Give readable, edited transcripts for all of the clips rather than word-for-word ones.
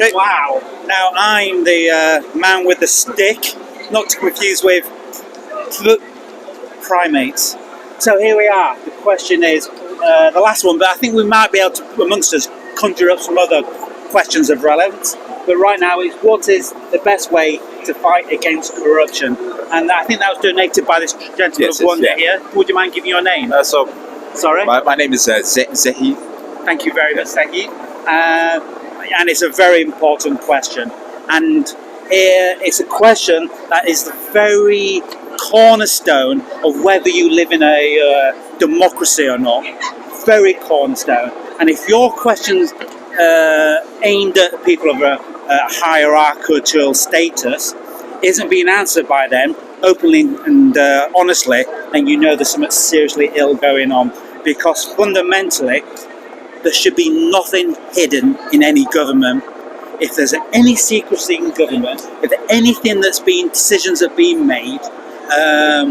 Okay. Wow. Now, I'm the man with the stick, not to confuse with primates. So here we are. The question is the last one, but I think we might be able to, amongst us, conjure up some other questions of relevance. But right now, it's what is the best way to fight against corruption? And I think that was donated by this gentleman of wonder here. Would you mind giving your name? Sorry? My name is Zehi. Thank you very much, Zehi. And it's a very important question. And here it's a question that is the very cornerstone of whether you live in a democracy or not. Very cornerstone. And if your question's aimed at people of a hierarchical status isn't being answered by them openly and honestly, then you know there's something seriously ill going on. Because fundamentally, there should be nothing hidden in any government. If there's any secrecy in government, if anything decisions are being made are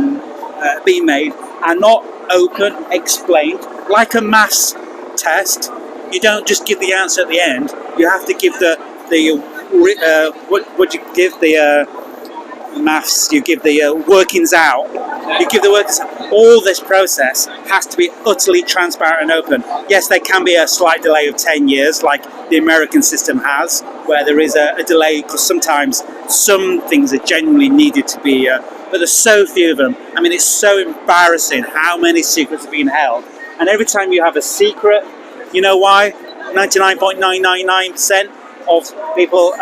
not open, explained, like a maths test, you don't just give the answer at the end. You have to give maths. You give the workings out. You give the workings out. All this process has to be utterly transparent and open. Yes, there can be a slight delay of 10 years, like the American system has, where there is a delay because sometimes some things are genuinely needed to be. But there's so few of them. I mean, it's so embarrassing how many secrets are being held. And every time you have a secret, you know why? 99.999% of people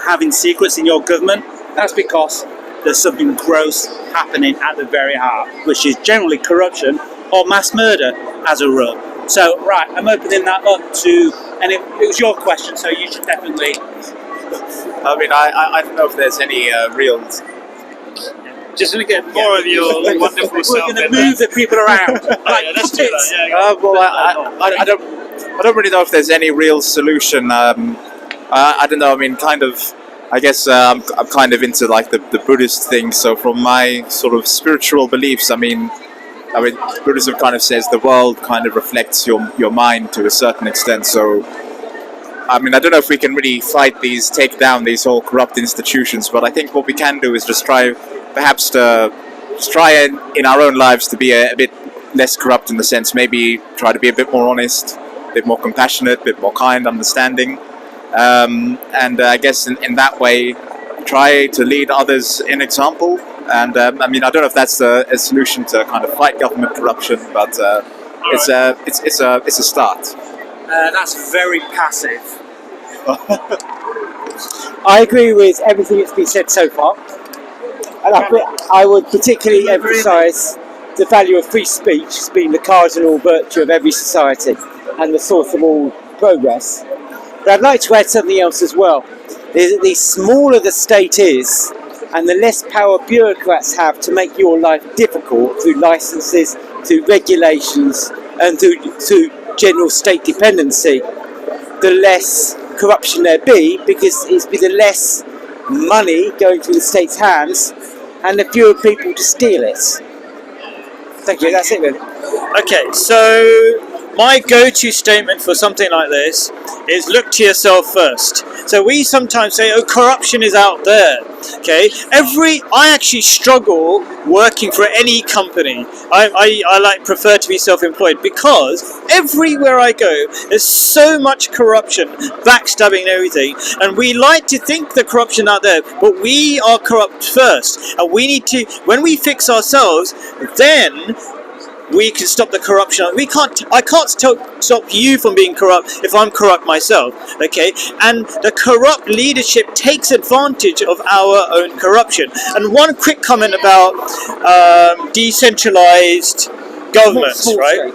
having secrets in your government. That's because there's something gross happening at the very heart, which is generally corruption or mass murder as a rule. So, right, I'm opening that up to, and it was your question, so you should definitely. I mean, I don't know if there's any real. Just to get more of your wonderful self. We're going to move the people around. Like let's do that. Well, I don't really know if there's any real solution. I don't know. I mean, kind of. I guess I'm kind of into like the Buddhist thing. So from my sort of spiritual beliefs, I mean, Buddhism kind of says the world kind of reflects your mind to a certain extent. So, I mean, I don't know if we can really take down these whole corrupt institutions, but I think what we can do is just try in our own lives to be a bit less corrupt in the sense, maybe try to be a bit more honest, a bit more compassionate, a bit more kind, understanding. And I guess in that way, try to lead others in example. And I mean, I don't know if that's a solution to kind of fight government corruption, but it's a start. That's very passive. I agree with everything that's been said so far, and I would particularly emphasise the value of free speech as being the cardinal virtue of every society and the source of all progress. But I'd like to add something else as well. Is that the smaller the state is, and the less power bureaucrats have to make your life difficult through licenses, through regulations, and through general state dependency, the less corruption there be, because it's be the less money going through the state's hands, and the fewer people to steal it. Thank you. That's it, then. Okay, so my go-to statement for something like this is look to yourself first. So we sometimes say, oh, corruption is out there. Okay, I actually struggle working for any company. I prefer to be self-employed because everywhere I go, there's so much corruption, backstabbing and everything. And we like to think the corruption out there, but we are corrupt first. And we need to, when we fix ourselves, then we can stop the corruption. I can't stop you from being corrupt if I'm corrupt myself, okay? And the corrupt leadership takes advantage of our own corruption. And one quick comment about decentralized governments, right?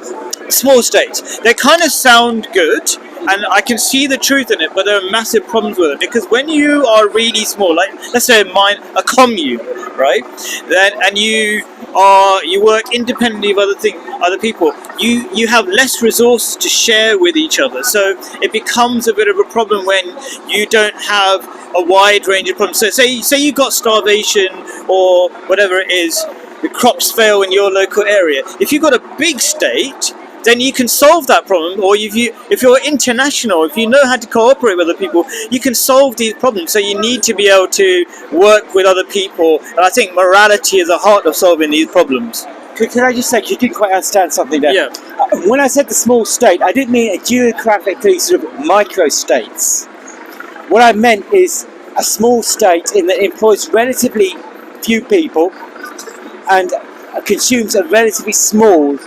Small states. They kind of sound good, and I can see the truth in it, but there are massive problems with it, because when you are really small, like let's say a commune, right? And you work independently of other people. You have less resources to share with each other, so it becomes a bit of a problem when you don't have a wide range of problems. So say you got starvation or whatever it is, the crops fail in your local area. If you've got a big state, then you can solve that problem. Or if you're international, if you know how to cooperate with other people, you can solve these problems. So you need to be able to work with other people, and I think morality is the heart of solving these problems. Can I just say, you didn't quite understand something there. Yeah. When I said the small state, I didn't mean a geographically sort of micro-states. What I meant is a small state in that it employs relatively few people and consumes a relatively small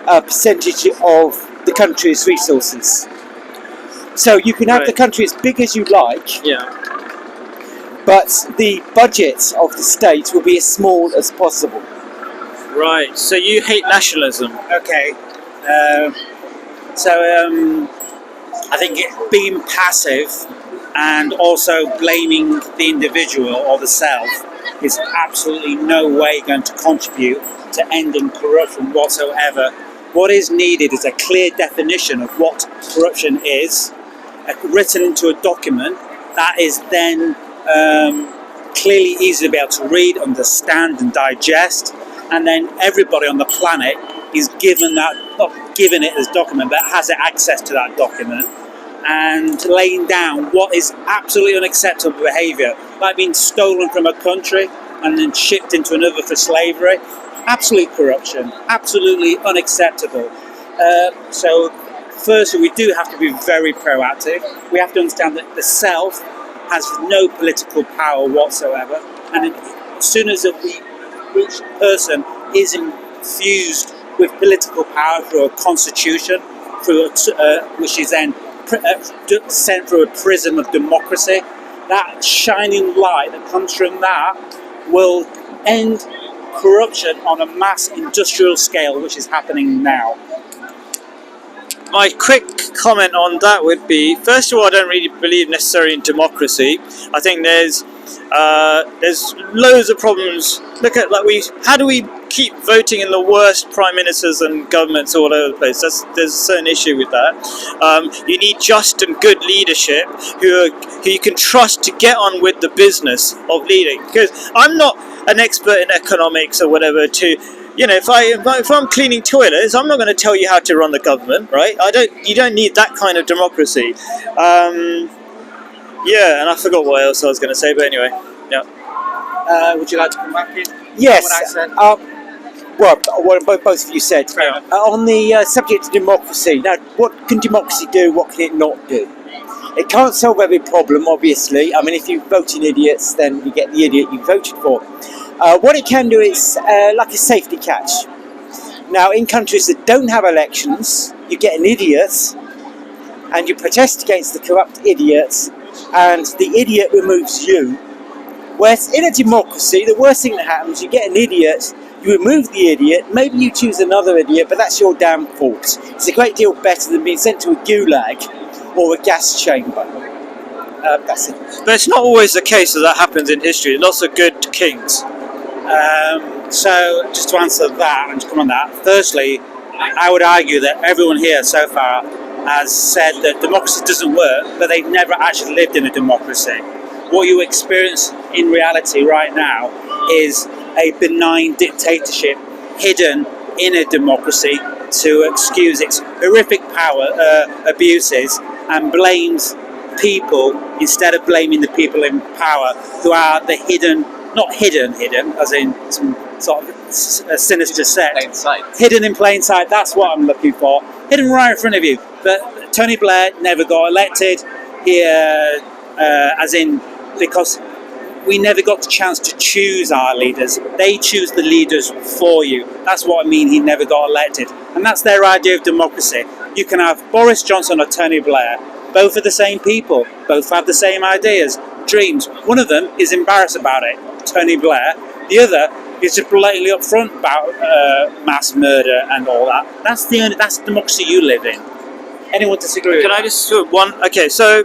percentage of the country's resources. So you can have the country as big as you like, but the budget of the state will be as small as possible. Right, so you hate nationalism. Okay. I think being passive and also blaming the individual or the self is absolutely no way going to contribute to ending corruption whatsoever. What is needed is a clear definition of what corruption is, written into a document that is then clearly easy to be able to read, understand and digest, and then everybody on the planet is given that, not given it as document, but has access to that document, and laying down what is absolutely unacceptable behaviour, like being stolen from a country and then shipped into another for slavery. Absolute corruption, absolutely unacceptable. So firstly, we do have to be very proactive. We have to understand that the self has no political power whatsoever, and as soon as each person is infused with political power through a constitution, which is then sent through a prism of democracy, that shining light that comes from that will end corruption on a mass industrial scale, which is happening now. My quick comment on that would be, first of all, I don't really believe necessarily in democracy. I think there's loads of problems. Look at how do we keep voting in the worst prime ministers and governments all over the place? There's a certain issue with that. You need just and good leadership who you can trust to get on with the business of leading. Because I'm not an expert in economics or whatever if I'm cleaning toilets, I'm not going to tell you how to run the government, right? You don't need that kind of democracy. And I forgot what else I was going to say, but anyway, yeah. Would you like to come back in? Yes. What I said? What both of you said. On the subject of democracy, now, what can democracy do? What can it not do? It can't solve every problem, obviously. I mean, if you vote in idiots, then you get the idiot you voted for. What it can do is like a safety catch. Now, in countries that don't have elections, you get an idiot, and you protest against the corrupt idiots, and the idiot removes you. Whereas in a democracy, the worst thing that happens, you get an idiot, you remove the idiot, maybe you choose another idiot, but that's your damn fault. It's a great deal better than being sent to a gulag or a gas chamber. That's it. But it's not always the case that happens in history. Lots of good kings. So, just to answer that and to come on that, firstly, I would argue that everyone here so far has said that democracy doesn't work, but they've never actually lived in a democracy. What you experience in reality right now is a benign dictatorship hidden in a democracy to excuse its horrific power abuses and blames people instead of blaming the people in power who are the hidden, not hidden, as in some sort of a sinister sect. Hidden in plain sight, that's what I'm looking for. Hidden right in front of you. But Tony Blair never got elected here, because we never got the chance to choose our leaders. They choose the leaders for you. That's what I mean, he never got elected. And that's their idea of democracy. You can have Boris Johnson or Tony Blair. Both are the same people. Both have the same ideas, dreams. One of them is embarrassed about it, Tony Blair. The other is just blatantly upfront about mass murder and all that. That's the democracy you live in. Anyone disagree with that? Can I just one? Okay, so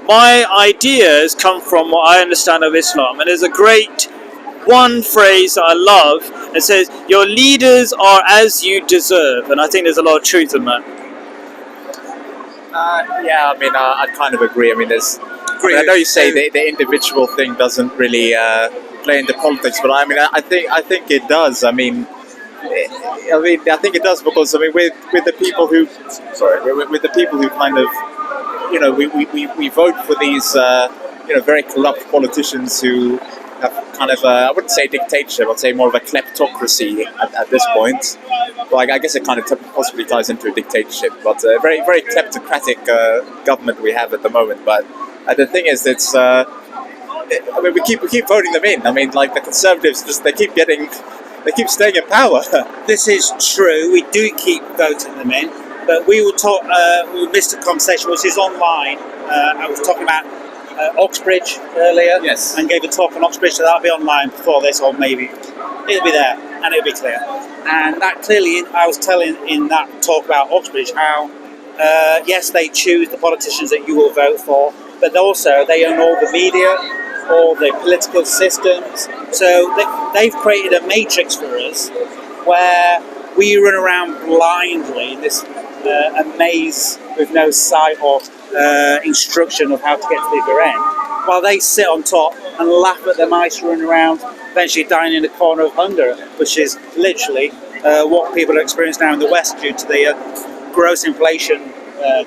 my ideas come from what I understand of Islam, and there's a great one phrase that I love. It says, "Your leaders are as you deserve," and I think there's a lot of truth in that. I'd kind of agree. I mean, I know you say the individual thing doesn't really play into politics, but I mean, I think it does. I mean, I mean, I think it does because I mean, with the people who, with the people who kind of, we vote for these, very corrupt politicians who have kind of, I wouldn't say dictatorship, I'd say more of a kleptocracy at this point. Like, I guess it kind of possibly ties into a dictatorship, but a very, very kleptocratic government we have at the moment. But the thing is, it's, I mean, we keep voting them in. I mean, like the Conservatives, they keep staying in power. This is true. We do keep voting them in, but we will talk. We missed a conversation which is online. I was talking about Oxbridge earlier, Yes. and gave a talk on Oxbridge, so that'll be online before this, or maybe it'll be there and it'll be clear. And that clearly, I was telling in that talk about Oxbridge how yes, they choose the politicians that you will vote for, but also they own all the media, all the political systems. So they've created a matrix for us where we run around blindly in this a maze with no sight or instruction of how to get to the other end, while they sit on top and laugh at the mice running around, eventually dying in a corner of hunger, which is literally what people are experiencing now in the West due to the gross inflation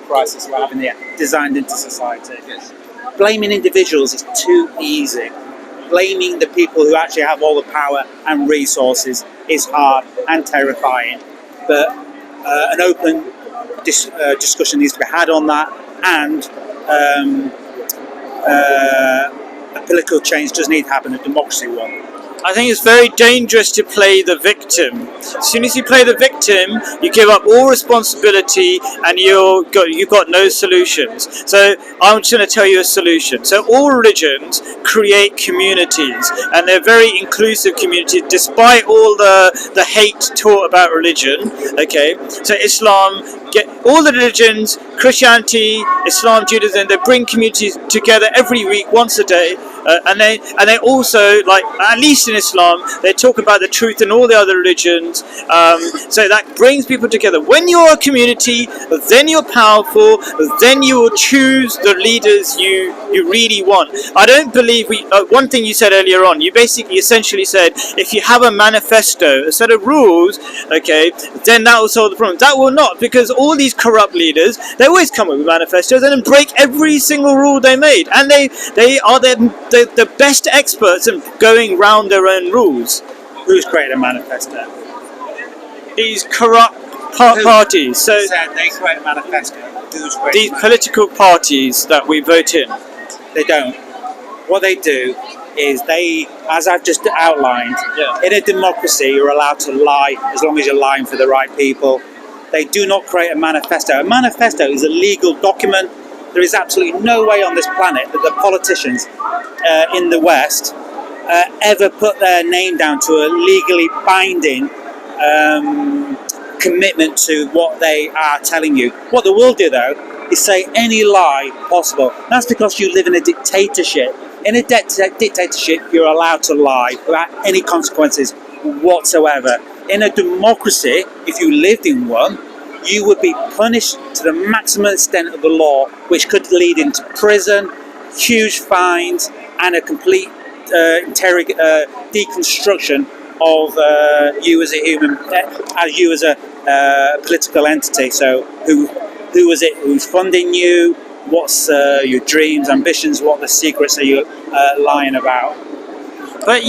crisis we're having here, designed into society. Yes. Blaming individuals is too easy. Blaming the people who actually have all the power and resources is hard and terrifying. But an open discussion needs to be had on that, and a political change does need to happen, a democracy one. I think it's very dangerous to play the victim. As soon as you play the victim, you give up all responsibility and you've got no solutions. So I'm just going to tell you a solution. So all religions create communities, and they're very inclusive communities despite all the hate taught about religion. Okay, so Islam, all the religions, Christianity, Islam, Judaism, they bring communities together every week, once a day, and they also, like, at least in Islam, they talk about the truth in all the other religions. So that brings people together. When you're a community, then you're powerful. Then you will choose the leaders you really want. I don't believe one thing you said earlier on. You basically essentially said if you have a manifesto, a set of rules, okay, then that will solve the problem. That will not, because all these corrupt leaders, they always come up with manifestos and then break every single rule they made, and they are the best experts in going round their own rules. Who's created a manifesto? These corrupt parties. So Said they create a manifesto. Who's created these political parties that we vote in. They don't. What they do is they, as I've just outlined, in a democracy you're allowed to lie as long as you're lying for the right people. They do not create a manifesto. A manifesto is a legal document. There is absolutely no way on this planet that the politicians in the West ever put their name down to a legally binding commitment to what they are telling you. What they will do, though, is say any lie possible. That's because you live in a dictatorship. In a dictatorship, you're allowed to lie without any consequences whatsoever. In a democracy, if you lived in one, you would be punished to the maximum extent of the law, which could lead into prison, huge fines, and a complete deconstruction of you as a human, you as a political entity. So who is it who's funding you? What's your dreams, ambitions? What the secrets are you lying about? But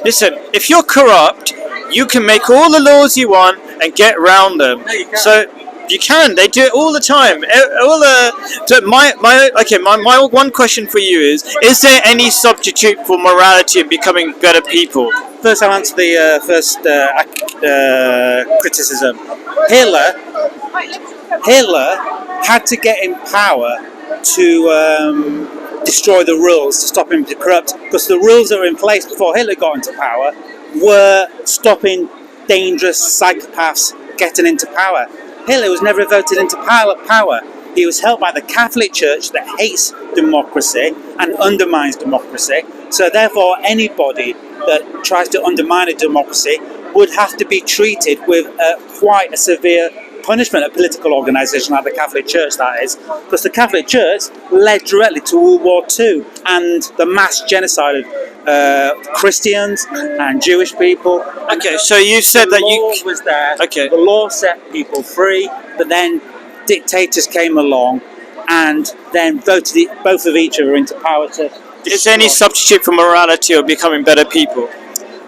listen, if you're corrupt, you can make all the laws you want and get around them. No, you can't. So you can. They do it all the time. My one question for you is there any substitute for morality and becoming better people? First, I'll answer the first criticism. Hitler had to get in power to destroy the rules, to stop him to corrupt, because the rules that were in place before Hitler got into power were stopping dangerous psychopaths getting into power. Hitler was never voted into power. He was helped by the Catholic Church that hates democracy and undermines democracy. So therefore, anybody that tries to undermine a democracy would have to be treated with quite a severe punishment. A political organisation like the Catholic Church, that is, because the Catholic Church led directly to World War II and the mass genocide of Christians and Jewish people. Okay, so you said The that law you. was there. Okay. The law set people free, but then dictators came along and then voted both of each other into power to Is there any destroy. substitute for morality or becoming better people?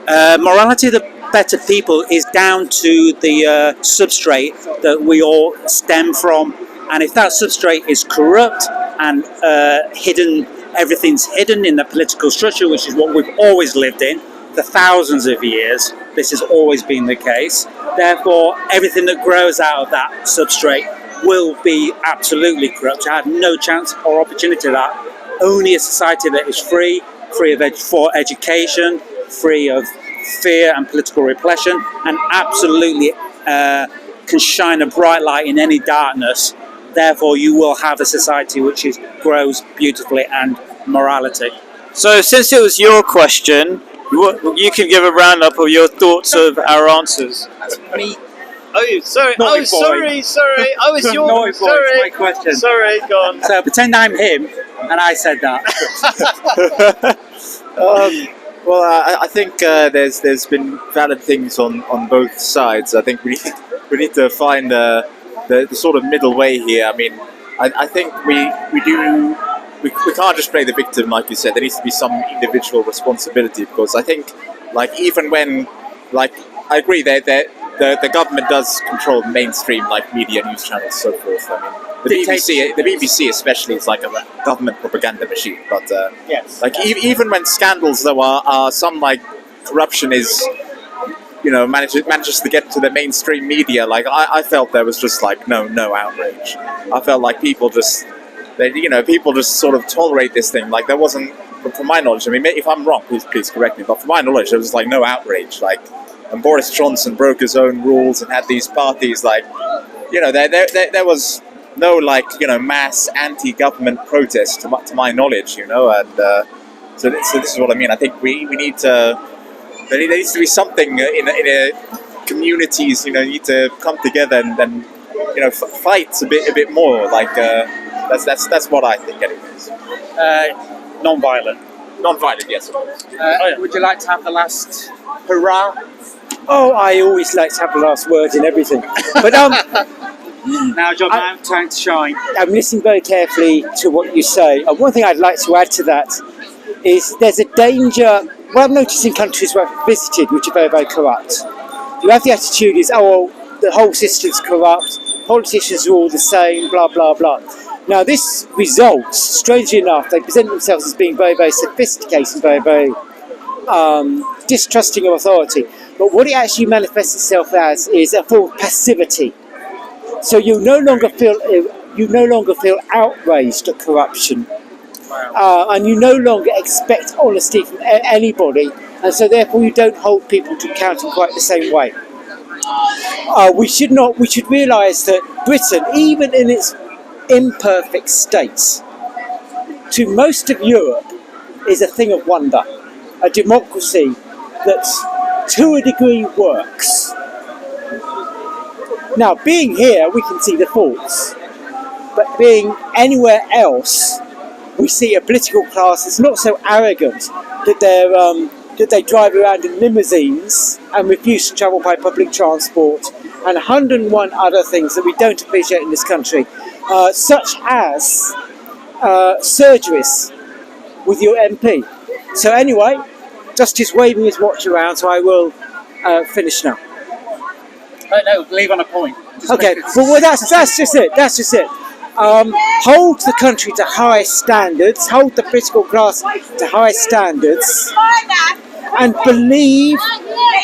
Morality of the better people is down to the substrate that we all stem from, and if that substrate is corrupt and hidden, everything's hidden in the political structure, which is what we've always lived in for thousands of years. This has always been the case. Therefore, everything that grows out of that substrate will be absolutely corrupt. I have no chance or opportunity of that. Only a society that is free for education, free of fear and political repression, and absolutely can shine a bright light in any darkness. Therefore, you will have a society which grows beautifully and morality. So, since it was your question, you can give a roundup of your thoughts of our answers. Me, Oh, sorry. Naughty boy. Sorry. I was your. Naughty boy, it's my question. Sorry, go on. So pretend I'm him, and I said that. Well, I think there's been valid things on both sides. I think we need to find the sort of middle way here. I mean, I think we can't just play the victim, like you said. There needs to be some individual responsibility, because I think, like, even when, like, I agree that the government does control mainstream, like, media, news channels, so forth. I mean, the BBC especially is like a government propaganda machine. But Yes. like even when scandals though are some, like, corruption is, manages to get to the mainstream media, like I felt there was just like no outrage. I felt like people just sort of tolerate this thing. Like there wasn't, from my knowledge, I mean, if I'm wrong, please correct me, but from my knowledge there was like no outrage. Like, and Boris Johnson broke his own rules and had these parties, like, there was no, like, mass anti-government protest to my knowledge, and so this is what I mean. I think we need to, there needs to be something in a communities, need to come together and fight a bit more. Like that's what I think, anyways. Non-violent. Non-violent, yes. Would you like to have the last hurrah? Oh, I always like to have the last word in everything. But Now, John, now time to shine. I'm listening very carefully to what you say. And one thing I'd like to add to that is there's a danger. What I've noticed in countries where I've visited, which are very, very corrupt, you have the attitude is, oh, well, the whole system's corrupt, politicians are all the same, blah, blah, blah. Now, this results, strangely enough, they present themselves as being very, very sophisticated and very, very distrusting of authority. But what it actually manifests itself as is a form of passivity. So you no longer feel outraged at corruption, and you no longer expect honesty from anybody, and so therefore you don't hold people to account in quite the same way. We should realise that Britain, even in its imperfect state, to most of Europe, is a thing of wonder, a democracy that, to a degree, works. Now, being here, we can see the faults, but being anywhere else, we see a political class that's not so arrogant that they drive around in limousines and refuse to travel by public transport, and 101 other things that we don't appreciate in this country, such as surgeries with your MP. So anyway, just he's waving his watch around, so I will finish now. No, leave on a point. Okay, well that's just it. That's just it. Hold the country to high standards. Hold the political class to high standards, and believe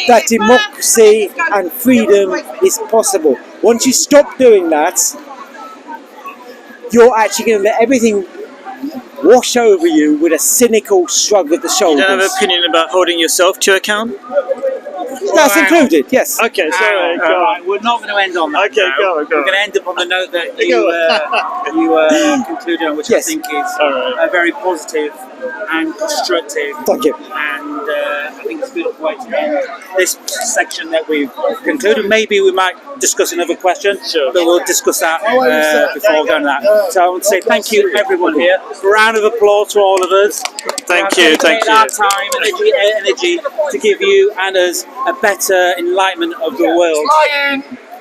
that democracy and freedom is possible. Once you stop doing that, you're actually going to let everything wash over you with a cynical shrug of the shoulders. You don't have an opinion about holding yourself to account? That's included, yes. Okay, sorry, go on. Right, we're not going to end on that. Okay, now. go on. We're going to end up on the note that you concluded on, which Yes. I think is All right. very positive and constructive. Thank you. And I think it's a good way to end this section that we've concluded. Maybe we might discuss another question, Sure. but we'll discuss that before going to that. So I want to say thank you, everyone here. A round of applause to all of us. Thank you, thank you. Our time, energy to give you and us a better enlightenment of the world.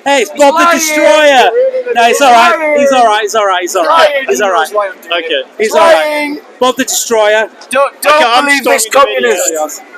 Hey, it's Bob the Destroyer. No, it's all right. He's all right. He's all right. He's all right. He's all right. Okay. He's all right. Bob the Destroyer. Don't I'm believe this stopping the video. communist.